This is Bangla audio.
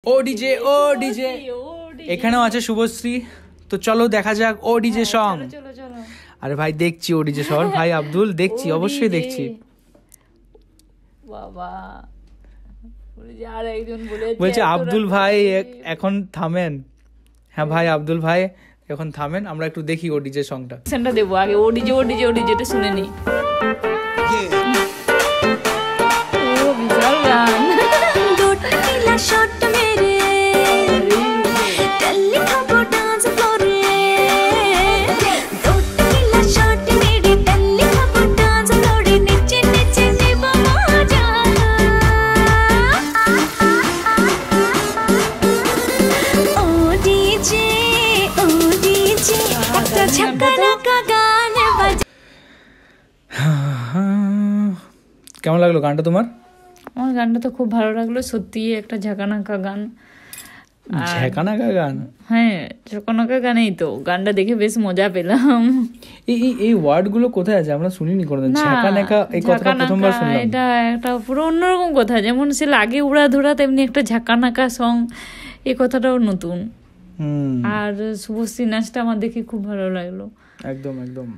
ও ডিজে ও ডিজে এখানেও আছে শুভশ্রী। তো চলো দেখা যাক ও ডিজে সং। আরে ভাই দেখছি ও ডিজে সং, ভাই আব্দুল দেখছি, অবশ্যই দেখছি। বাবা আর একজন বলছে আব্দুল ভাই এখন থামেন। হ্যাঁ ভাই আব্দুল ভাই এখন থামেন, আমরা একটু দেখি ও ডিজে সংটা। সেন্টার দেবো আগে ও ডিজে ও ডিজে ও ডিজেটা শুনে নি। ও বিশাল গান। কেমন লাগলো গানটা তোমার? আমার গানটা তো খুব ভালো লাগলো, সত্যি একটা ঝাঁকানাকা গান। ঝাঁকানাকা গান? হ্যাঁ ঝাঁকানাকা গানেই তো, গানটা দেখে বেশ মজা পেলাম। এই ওয়ার্ড গুলো কোথায় আছে আমরা শুনিনি কোনোদিন। ঝাঁকানাকা এই কথাটা প্রথমবার শুনলাম। এটা একটা পুরো অন্যরকম কথা, যেমন সে লাগে উড়াধুরা তেমনি একটা ঝাঁকানাকা সং, এই কথাটাও নতুন। আর শুভশ্রী নাচটা আমার দেখে খুব ভালো লাগলো। একদম একদম।